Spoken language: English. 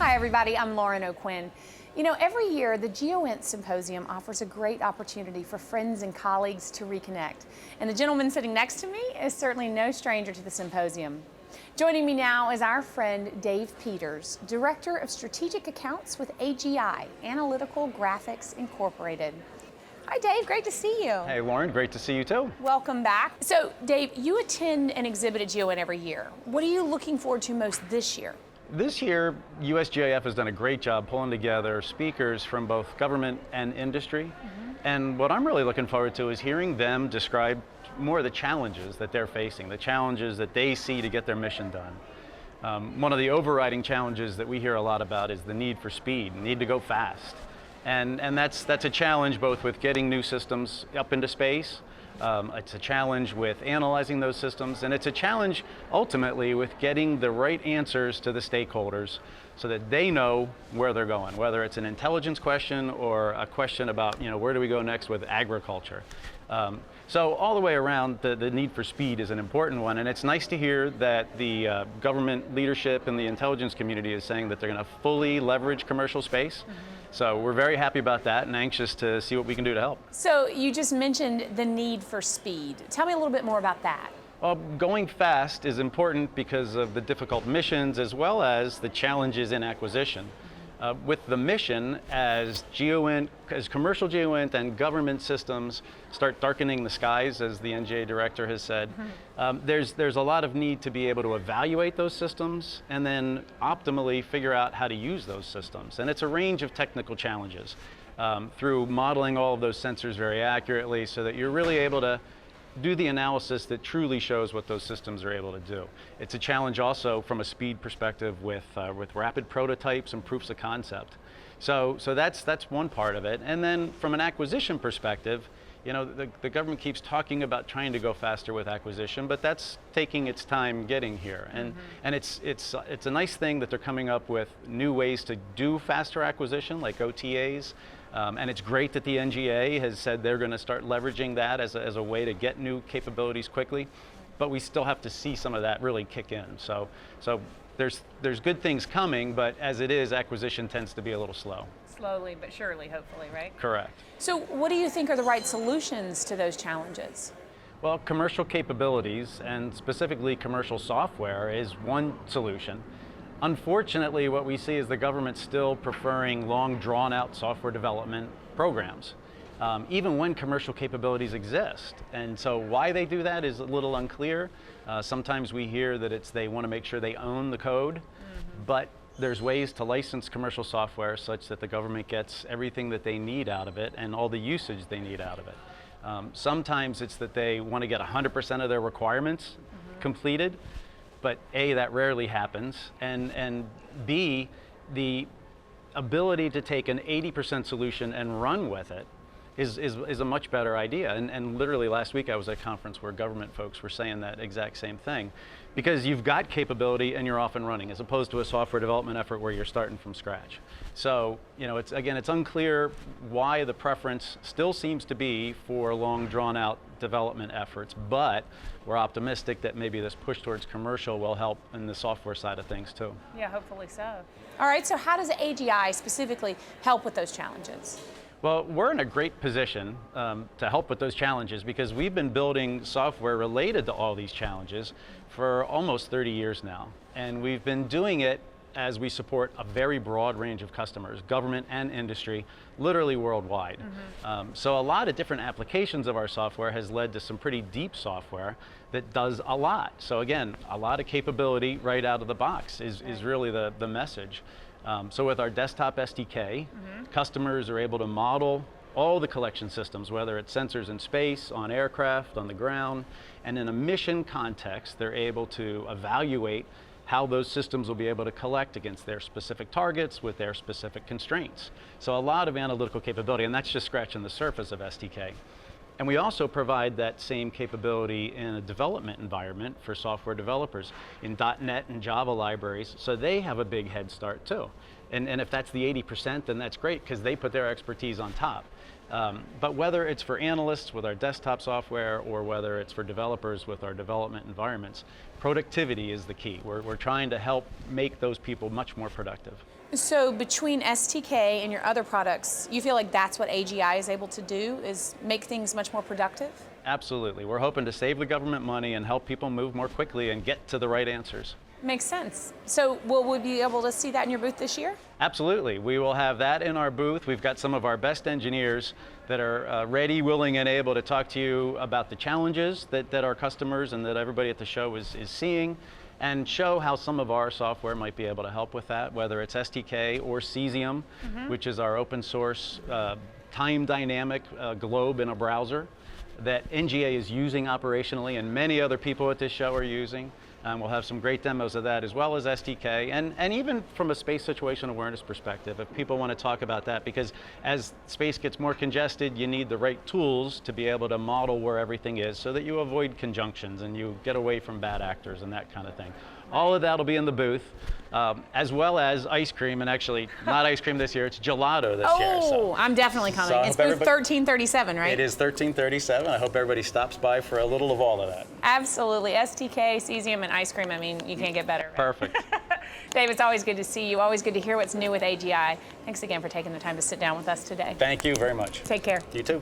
Hi everybody, I'm Lauren O'Quinn. You know, every year the GEOINT Symposium offers a great opportunity for friends and colleagues to reconnect. And the gentleman sitting next to me is certainly no stranger to the symposium. Joining me now is our friend Dave Peters, Director of Strategic Accounts with AGI, Analytical Graphics Incorporated. Hi Dave, great to see you. Hey Lauren, great to see you too. Welcome back. So Dave, you attend an exhibit at GEOINT every year. What are you looking forward to most this year? This year, USGIF has done a great job pulling together speakers from both government and industry. And what I'm really looking forward to is hearing them describe more of the challenges that they're facing, the challenges that they see to get their mission done. One of the overriding challenges that we hear a lot about is the need for speed, need to go fast. And that's a challenge both with getting new systems up into space. It's a challenge with analyzing those systems, and it's a challenge ultimately with getting the right answers to the stakeholders so that they know where they're going, whether it's an intelligence question or a question about, where do we go next with agriculture. So all the way around, the need for speed is an important one, and it's nice to hear that the government leadership and the intelligence community is saying that they're going to fully leverage commercial space. So we're very happy about that and anxious to see what we can do to help. So you just mentioned the need for speed. Tell me a little bit more about that. Well, going fast is important because of the difficult missions as well as the challenges in acquisition. With the mission, as commercial GEOINT and government systems start darkening the skies, as the NGA director has said, there's a lot of need to be able to evaluate those systems and then optimally figure out how to use those systems. And it's a range of technical challenges through modeling all of those sensors very accurately so that you're really able to do the analysis that truly shows what those systems are able to do. It's a challenge also from a speed perspective with rapid prototypes and proofs of concept. So that's one part of it. And then from an acquisition perspective, the government keeps talking about trying to go faster with acquisition, but that's taking its time getting here. And it's a nice thing that they're coming up with new ways to do faster acquisition, like OTAs. And it's great that the NGA has said they're going to start leveraging that as a way to get new capabilities quickly, but we still have to see some of that really kick in. So there's good things coming, but as it is, acquisition tends to be a little slow. Slowly but surely, hopefully, right? Correct. So what do you think are the right solutions to those challenges? Well, commercial capabilities and specifically commercial software is one solution. Unfortunately, what we see is the government still preferring long, drawn-out software development programs, even when commercial capabilities exist. And so why they do that is a little unclear. Sometimes we hear that they want to make sure they own the code, but there's ways to license commercial software such that the government gets everything that they need out of it and all the usage they need out of it. Sometimes it's that they want to get 100% of their requirements completed. But A, that rarely happens, and B, the ability to take an 80% solution and run with it is a much better idea. And literally last week I was at a conference where government folks were saying that exact same thing. Because you've got capability and you're off and running, as opposed to a software development effort where you're starting from scratch. So, it's unclear why the preference still seems to be for long, drawn-out development efforts, but we're optimistic that maybe this push towards commercial will help in the software side of things too. Yeah, hopefully so. All right, so how does AGI specifically help with those challenges? Well, we're in a great position to help with those challenges because we've been building software related to all these challenges for almost 30 years now. And we've been doing it as we support a very broad range of customers, government and industry, literally worldwide. So a lot of different applications of our software has led to some pretty deep software that does a lot. So again, a lot of capability right out of the box is really the message. So with our desktop SDK, customers are able to model all the collection systems, whether it's sensors in space, on aircraft, on the ground, and in a mission context, they're able to evaluate how those systems will be able to collect against their specific targets with their specific constraints. So a lot of analytical capability, and that's just scratching the surface of SDK. And we also provide that same capability in a development environment for software developers in .NET and Java libraries, so they have a big head start too. And if that's the 80%, then that's great because they put their expertise on top. But whether it's for analysts with our desktop software or whether it's for developers with our development environments, productivity is the key. We're trying to help make those people much more productive. So between STK and your other products, you feel like that's what AGI is able to do, is make things much more productive? Absolutely. We're hoping to save the government money and help people move more quickly and get to the right answers. Makes sense. So will we be able to see that in your booth this year? Absolutely. We will have that in our booth. We've got some of our best engineers that are ready, willing, and able to talk to you about the challenges that our customers and that everybody at the show is seeing, and show how some of our software might be able to help with that, whether it's STK or Cesium, which is our open source time dynamic globe in a browser that NGA is using operationally and many other people at this show are using. We'll have some great demos of that, as well as STK, and even from a space situation awareness perspective, if people want to talk about that, because as space gets more congested, you need the right tools to be able to model where everything is so that you avoid conjunctions and you get away from bad actors and that kind of thing. All of that will be in the booth, as well as ice cream, and actually not ice cream this year, it's gelato this year. Oh, I'm definitely coming. It's booth 1337, right? It is 1337. I hope everybody stops by for a little of all of that. Absolutely. STK, Cesium, and ice cream. I mean, you can't get better. Right? Perfect. Dave, it's always good to see you. Always good to hear what's new with AGI. Thanks again for taking the time to sit down with us today. Thank you very much. Take care. You too.